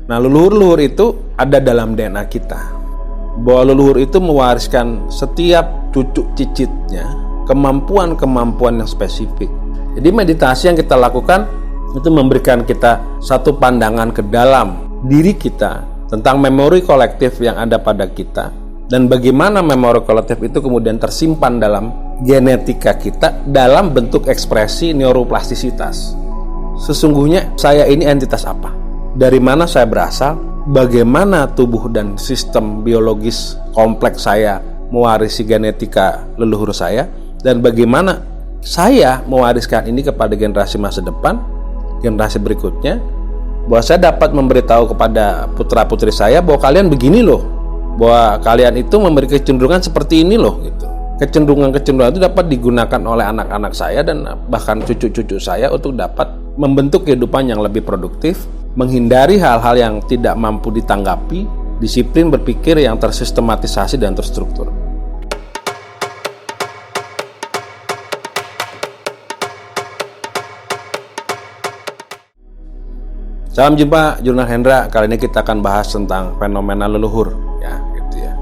Nah, leluhur-leluhur itu ada dalam DNA kita. Bahwa leluhur itu mewariskan setiap cucu cicitnya kemampuan-kemampuan yang spesifik. Jadi meditasi yang kita lakukan itu memberikan kita satu pandangan ke dalam diri kita tentang memori kolektif yang ada pada kita, dan bagaimana memori kolektif itu kemudian tersimpan dalam genetika kita dalam bentuk ekspresi neuroplastisitas. Sesungguhnya saya ini entitas apa? Dari mana saya berasal? Bagaimana tubuh dan sistem biologis kompleks saya mewarisi genetika leluhur saya? Dan bagaimana saya mewariskan ini kepada generasi masa depan, generasi berikutnya, bahwa saya dapat memberitahu kepada putra-putri saya bahwa kalian begini loh, bahwa kalian itu memiliki kecenderungan seperti ini loh gitu. Kecenderungan-kecenderungan itu dapat digunakan oleh anak-anak saya dan bahkan cucu-cucu saya untuk dapat membentuk kehidupan yang lebih produktif, menghindari hal-hal yang tidak mampu ditanggapi, disiplin berpikir yang tersistematisasi dan terstruktur. Salam jumpa, Jurnal Hendra. Kali ini kita akan bahas tentang fenomena leluhur, ya, gitu ya.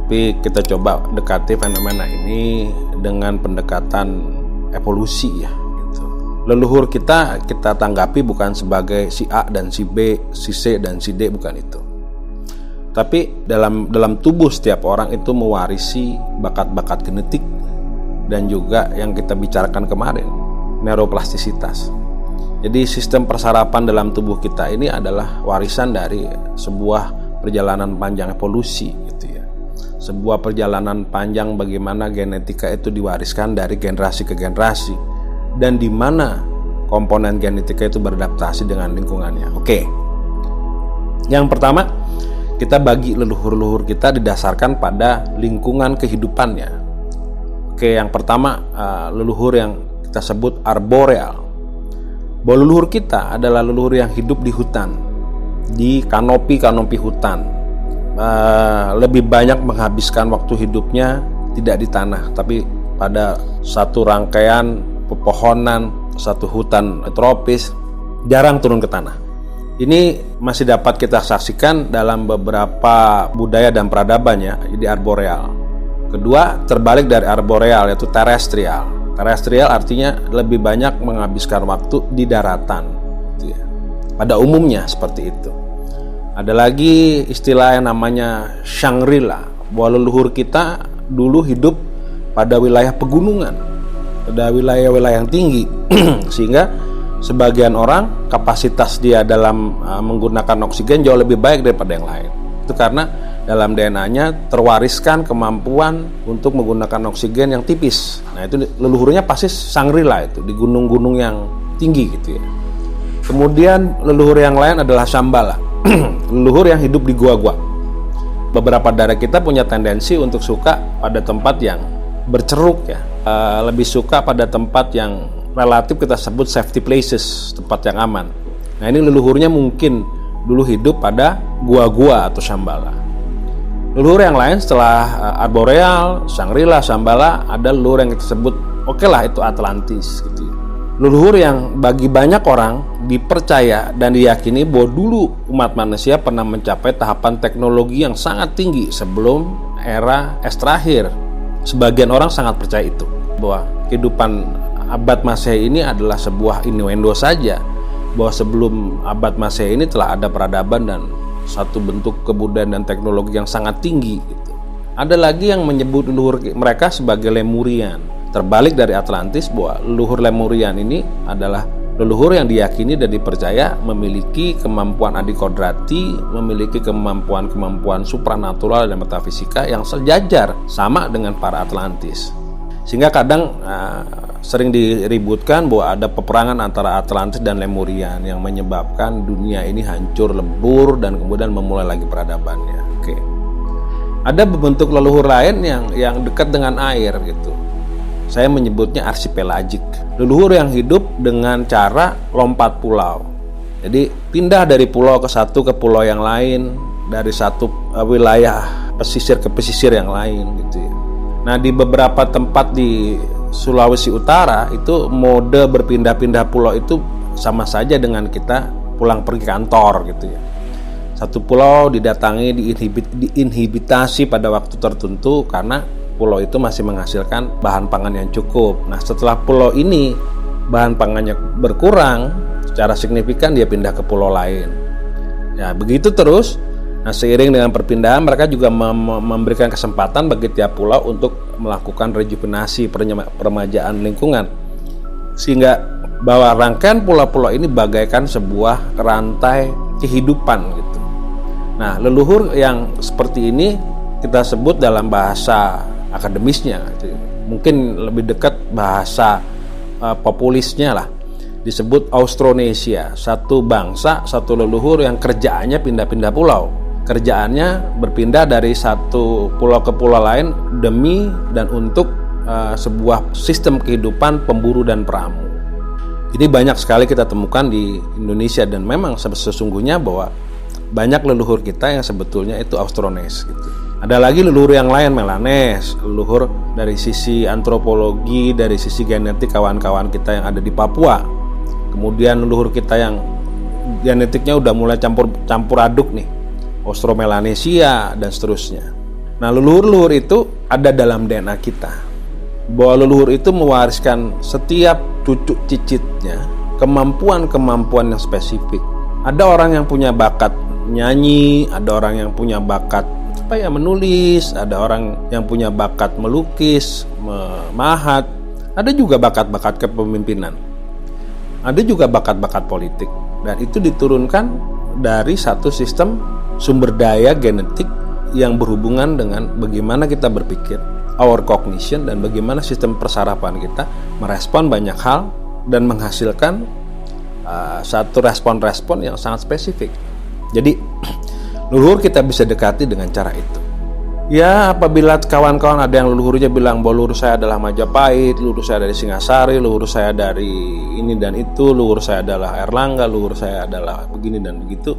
Tapi kita coba dekati fenomena ini dengan pendekatan evolusi, ya. Gitu. Leluhur kita tanggapi bukan sebagai si A dan si B, si C dan si D, bukan itu. Tapi dalam tubuh setiap orang itu mewarisi bakat-bakat genetik dan juga yang kita bicarakan kemarin, neuroplastisitas. Jadi sistem persarapan dalam tubuh kita ini adalah warisan dari sebuah perjalanan panjang evolusi gitu ya. Sebuah perjalanan panjang bagaimana genetika itu diwariskan dari generasi ke generasi dan di mana komponen genetika itu beradaptasi dengan lingkungannya. Oke. Yang pertama, kita bagi leluhur-leluhur kita didasarkan pada lingkungan kehidupannya. Oke, yang pertama leluhur yang kita sebut arboreal. Bahwa leluhur kita adalah leluhur yang hidup di hutan, di kanopi hutan, lebih banyak menghabiskan waktu hidupnya tidak di tanah, tapi pada satu rangkaian pepohonan, satu hutan tropis, jarang turun ke tanah. Ini masih dapat kita saksikan dalam beberapa budaya dan peradabannya di arboreal. Kedua, terbalik dari arboreal yaitu terestrial. Terestrial artinya lebih banyak menghabiskan waktu di daratan gitu ya. Pada umumnya seperti itu. Ada lagi istilah yang namanya Shangri-La, bahwa leluhur kita dulu hidup pada wilayah pegunungan, pada wilayah-wilayah yang tinggi sehingga sebagian orang kapasitas dia dalam menggunakan oksigen jauh lebih baik daripada yang lain. Itu karena dalam DNA-nya terwariskan kemampuan untuk menggunakan oksigen yang tipis. Nah, itu leluhurnya pasti Shangri-La itu di gunung-gunung yang tinggi gitu ya. Kemudian leluhur yang lain adalah Shambhala. Leluhur yang hidup di gua-gua. Beberapa dari kita punya tendensi untuk suka pada tempat yang berceruk ya. Lebih suka pada tempat yang relatif kita sebut safety places, tempat yang aman. Nah, ini leluhurnya mungkin dulu hidup pada gua-gua atau Shambhala. Leluhur yang lain setelah arboreal, Shangri-La, Shambhala, ada leluhur yang kita sebut itu Atlantis gitu. Leluhur yang bagi banyak orang dipercaya dan diyakini bahwa dulu umat manusia pernah mencapai tahapan teknologi yang sangat tinggi sebelum era es terakhir. Sebagian orang sangat percaya itu, bahwa kehidupan abad Masehi ini adalah sebuah innuendo saja, bahwa sebelum abad Masehi ini telah ada peradaban dan satu bentuk kebudayaan dan teknologi yang sangat tinggi gitu. Ada lagi yang menyebut leluhur mereka sebagai Lemurian. Terbalik dari Atlantis, bahwa leluhur Lemurian ini adalah leluhur yang diyakini dan dipercaya memiliki kemampuan adikodrati, memiliki kemampuan supranatural dan metafisika yang sejajar sama dengan para Atlantis. Sehingga kadang sering diributkan bahwa ada peperangan antara Atlantis dan Lemurian yang menyebabkan dunia ini hancur lebur dan kemudian memulai lagi peradabannya. Oke. Ada bentuk leluhur lain yang dekat dengan air gitu. Saya menyebutnya archipelagic. Leluhur yang hidup dengan cara lompat pulau. Jadi pindah dari pulau ke pulau yang lain, dari satu wilayah pesisir ke pesisir yang lain gitu ya. Nah, di beberapa tempat di Sulawesi Utara itu mode berpindah-pindah pulau itu sama saja dengan kita pulang pergi kantor gitu ya. Satu pulau didatangi, diinhibitasi pada waktu tertentu karena pulau itu masih menghasilkan bahan pangan yang cukup. Nah, setelah pulau ini bahan pangannya berkurang secara signifikan, dia pindah ke pulau lain. Ya, begitu terus. Nah, seiring dengan perpindahan, mereka juga memberikan kesempatan bagi tiap pulau untuk melakukan rejuvenasi, peremajaan lingkungan, sehingga bahwa rangkaian pulau-pulau ini bagaikan sebuah rantai kehidupan gitu. Nah, leluhur yang seperti ini kita sebut dalam bahasa akademisnya, mungkin lebih dekat bahasa populisnya lah, disebut Austronesia, satu bangsa, satu leluhur yang kerjaannya pindah-pindah pulau. Kerjaannya berpindah dari satu pulau ke pulau lain demi dan untuk sebuah sistem kehidupan pemburu dan peramu. Ini banyak sekali kita temukan di Indonesia, dan memang sesungguhnya bahwa banyak leluhur kita yang sebetulnya itu Austrones gitu. Ada lagi leluhur yang lain, Melanes, leluhur dari sisi antropologi, dari sisi genetik kawan-kawan kita yang ada di Papua. Kemudian leluhur kita yang genetiknya udah mulai campur aduk nih, Austromelanesia dan seterusnya. Nah, leluhur-leluhur itu ada dalam DNA kita. Bahwa leluhur itu mewariskan setiap cucu cicitnya kemampuan-kemampuan yang spesifik. Ada orang yang punya bakat nyanyi, ada orang yang punya bakat menulis, ada orang yang punya bakat melukis, memahat, ada juga bakat-bakat kepemimpinan, ada juga bakat-bakat politik, dan itu diturunkan dari satu sistem sumber daya genetik yang berhubungan dengan bagaimana kita berpikir, our cognition, dan bagaimana sistem persarapan kita merespon banyak hal dan menghasilkan satu respon-respon yang sangat spesifik. Jadi leluhur kita bisa dekati dengan cara itu. Ya, apabila kawan-kawan ada yang leluhurnya bilang bahwa leluhur saya adalah Majapahit, leluhur saya dari Singasari, leluhur saya dari ini dan itu, leluhur saya adalah Erlangga, leluhur saya adalah begini dan begitu,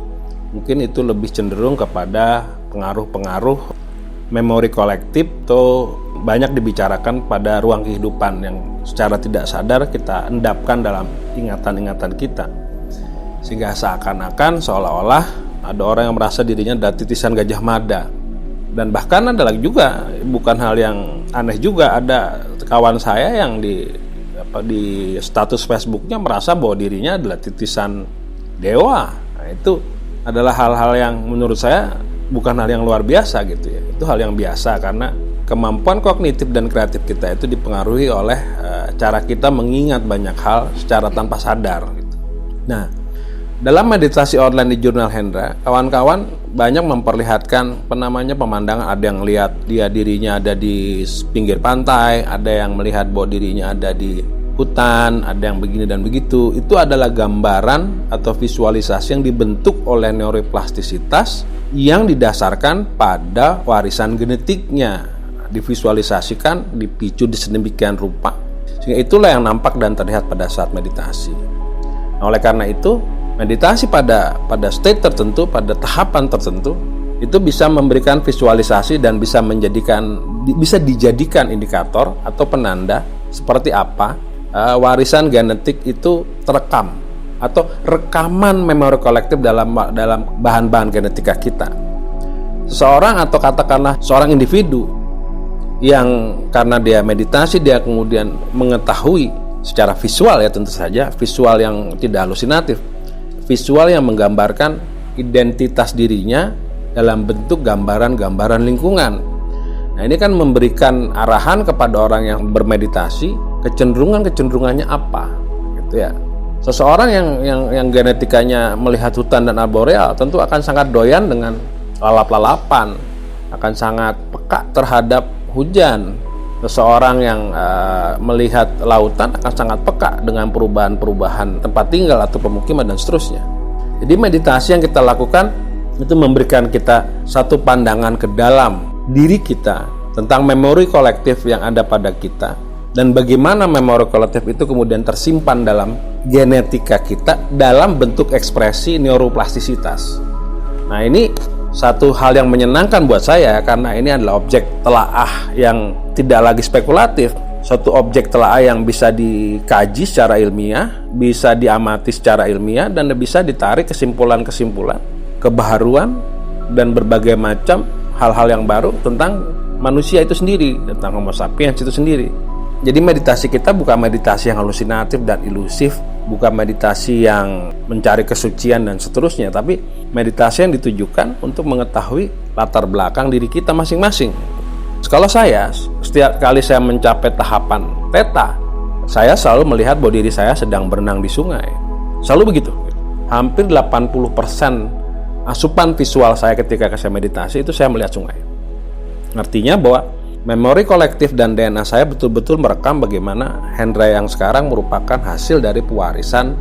mungkin itu lebih cenderung kepada pengaruh-pengaruh memori kolektif atau banyak dibicarakan pada ruang kehidupan yang secara tidak sadar kita endapkan dalam ingatan-ingatan kita, sehingga seakan-akan seolah-olah ada orang yang merasa dirinya adalah titisan Gajah Mada. Dan bahkan ada lagi juga, bukan hal yang aneh juga, ada kawan saya yang di status Facebooknya merasa bahwa dirinya adalah titisan dewa. Nah, itu adalah hal-hal yang menurut saya bukan hal yang luar biasa gitu ya. Itu hal yang biasa karena kemampuan kognitif dan kreatif kita itu dipengaruhi oleh cara kita mengingat banyak hal secara tanpa sadar gitu. Nah, dalam meditasi online di Jurnal Hendra, kawan-kawan banyak memperlihatkan pemandangan. Ada yang lihat dirinya ada di pinggir pantai, ada yang melihat bahwa dirinya ada di hutan, ada yang begini dan begitu. Itu adalah gambaran atau visualisasi yang dibentuk oleh neuroplastisitas yang didasarkan pada warisan genetiknya, divisualisasikan, dipicu di sedemikian rupa, sehingga itulah yang nampak dan terlihat pada saat meditasi. Nah, oleh karena itu, meditasi pada state tertentu, pada tahapan tertentu, itu bisa memberikan visualisasi dan bisa dijadikan indikator atau penanda seperti apa warisan genetik itu terekam, atau rekaman memori kolektif dalam bahan-bahan genetika kita. Seseorang atau katakanlah seorang individu yang karena dia meditasi, dia kemudian mengetahui secara visual, ya tentu saja visual yang tidak halusinatif, visual yang menggambarkan identitas dirinya dalam bentuk gambaran-gambaran lingkungan. Nah, ini kan memberikan arahan kepada orang yang bermeditasi, kecenderungannya apa gitu ya. Seseorang yang genetikanya melihat hutan dan arboreal tentu akan sangat doyan dengan lalap-lalapan, akan sangat peka terhadap hujan. Seseorang yang melihat lautan akan sangat peka dengan perubahan-perubahan tempat tinggal atau pemukiman dan seterusnya. Jadi meditasi yang kita lakukan itu memberikan kita satu pandangan ke dalam diri kita tentang memori kolektif yang ada pada kita, dan bagaimana memori kolektif itu kemudian tersimpan dalam genetika kita dalam bentuk ekspresi neuroplastisitas. Nah, ini satu hal yang menyenangkan buat saya karena ini adalah objek telaah yang tidak lagi spekulatif, suatu objek telaah yang bisa dikaji secara ilmiah, bisa diamati secara ilmiah, dan bisa ditarik kesimpulan-kesimpulan kebaharuan dan berbagai macam hal-hal yang baru tentang manusia itu sendiri, tentang Homo sapiens itu sendiri. Jadi meditasi kita bukan meditasi yang halusinatif dan ilusif, bukan meditasi yang mencari kesucian dan seterusnya, tapi meditasi yang ditujukan untuk mengetahui latar belakang diri kita masing-masing. Kalau saya, setiap kali saya mencapai tahapan theta, saya selalu melihat bahwa diri saya sedang berenang di sungai. Selalu begitu. Hampir 80% asupan visual saya ketika saya meditasi itu saya melihat sungai. Artinya bahwa memori kolektif dan DNA saya betul-betul merekam bagaimana Hendra yang sekarang merupakan hasil dari pewarisan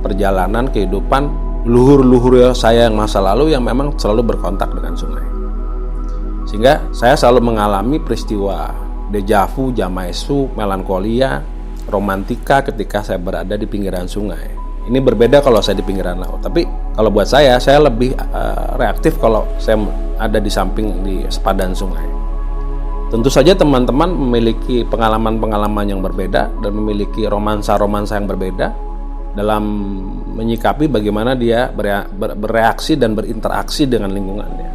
perjalanan kehidupan luhur-luhur saya yang masa lalu yang memang selalu berkontak dengan sungai. Sehingga saya selalu mengalami peristiwa dejavu, jamaisu, melankolia, romantika ketika saya berada di pinggiran sungai. Ini berbeda kalau saya di pinggiran laut. Tapi kalau buat saya lebih reaktif kalau saya ada di samping di sepadan sungai. Tentu saja teman-teman memiliki pengalaman-pengalaman yang berbeda dan memiliki romansa-romansa yang berbeda dalam menyikapi bagaimana dia bereaksi dan berinteraksi dengan lingkungannya.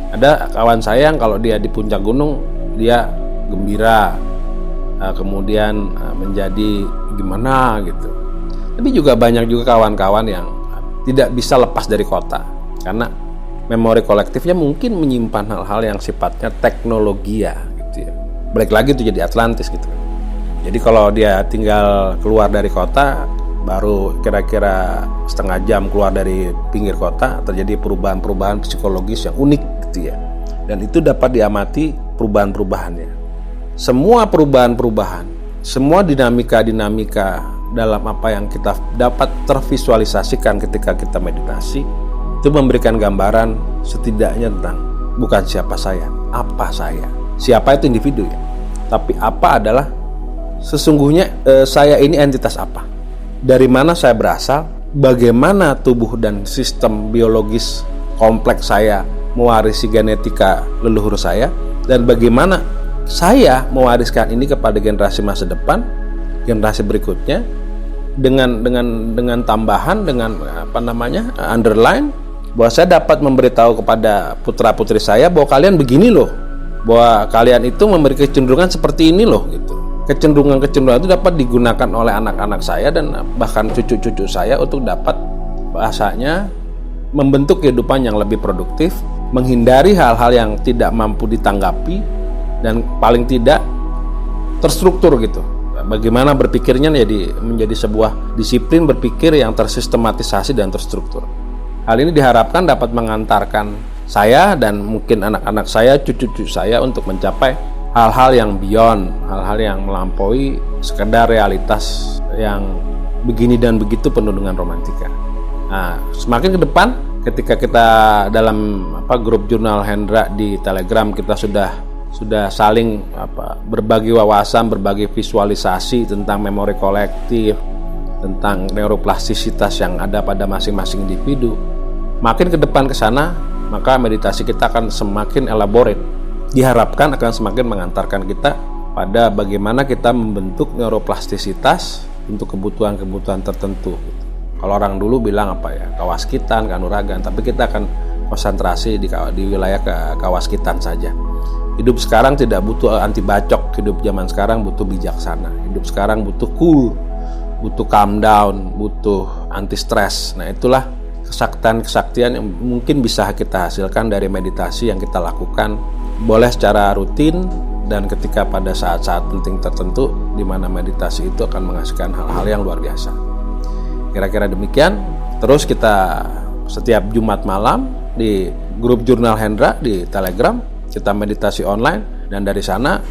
Ada kawan saya yang kalau dia di puncak gunung dia gembira, kemudian menjadi gimana gitu. Tapi juga banyak juga kawan-kawan yang tidak bisa lepas dari kota karena memori kolektifnya mungkin menyimpan hal-hal yang sifatnya teknologia gitu ya. Balik lagi itu jadi Atlantis gitu. Jadi kalau dia tinggal keluar dari kota, baru kira-kira setengah jam keluar dari pinggir kota, terjadi perubahan-perubahan psikologis yang unik gitu ya. Dan itu dapat diamati perubahan-perubahannya. Semua perubahan-perubahan, semua dinamika-dinamika dalam apa yang kita dapat tervisualisasikan ketika kita meditasi itu memberikan gambaran setidaknya tentang bukan siapa saya, apa saya. Siapa itu individu ya, tapi apa adalah sesungguhnya saya ini entitas apa, dari mana saya berasal, bagaimana tubuh dan sistem biologis kompleks saya mewarisi genetika leluhur saya, dan bagaimana saya mewariskan ini kepada generasi masa depan, generasi berikutnya, dengan tambahan, dengan underline bahwa saya dapat memberitahu kepada putra-putri saya bahwa kalian begini loh, bahwa kalian itu memberi kecenderungan seperti ini loh gitu. Kecenderungan-kecenderungan itu dapat digunakan oleh anak-anak saya dan bahkan cucu-cucu saya untuk dapat bahasanya membentuk kehidupan yang lebih produktif, menghindari hal-hal yang tidak mampu ditanggapi dan paling tidak terstruktur gitu. Bagaimana berpikirnya menjadi sebuah disiplin berpikir yang tersistematisasi dan terstruktur. Hal ini diharapkan dapat mengantarkan saya dan mungkin anak-anak saya, cucu-cucu saya untuk mencapai hal-hal yang beyond, hal-hal yang melampaui sekedar realitas yang begini dan begitu penuh dengan romantika. Nah, semakin ke depan ketika kita dalam grup jurnal Hendra di Telegram kita sudah saling berbagi wawasan, berbagi visualisasi tentang memori kolektif, tentang neuroplastisitas yang ada pada masing-masing individu. Makin ke depan ke sana, maka meditasi kita akan semakin elaborate. Diharapkan akan semakin mengantarkan kita pada bagaimana kita membentuk neuroplastisitas untuk kebutuhan-kebutuhan tertentu. Kalau orang dulu bilang kawaskitan, kanuragan, tapi kita akan konsentrasi di wilayah kawaskitan saja. Hidup sekarang tidak butuh anti bacok, hidup zaman sekarang butuh bijaksana, hidup sekarang butuh cool, butuh calm down, butuh anti stres. Nah, itulah kesaktian yang mungkin bisa kita hasilkan dari meditasi yang kita lakukan, boleh secara rutin dan ketika pada saat-saat penting tertentu di mana meditasi itu akan menghasilkan hal-hal yang luar biasa. Kira-kira demikian. Terus kita setiap Jumat malam di grup jurnal Hendra di Telegram kita meditasi online, dan dari sana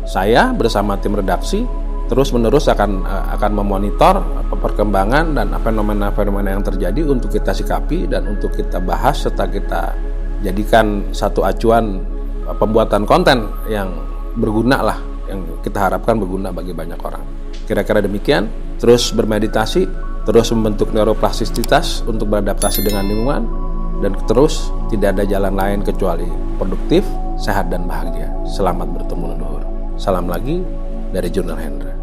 saya bersama tim redaksi terus-menerus akan memonitor perkembangan dan fenomena-fenomena yang terjadi untuk kita sikapi dan untuk kita bahas serta kita jadikan satu acuan pembuatan konten yang berguna lah, yang kita harapkan berguna bagi banyak orang. Kira-kira demikian. Terus bermeditasi, terus membentuk neuroplastisitas untuk beradaptasi dengan lingkungan, dan terus tidak ada jalan lain kecuali produktif, sehat dan bahagia. Selamat bertemu leluhur. Salam lagi dari Jurnal Hendra.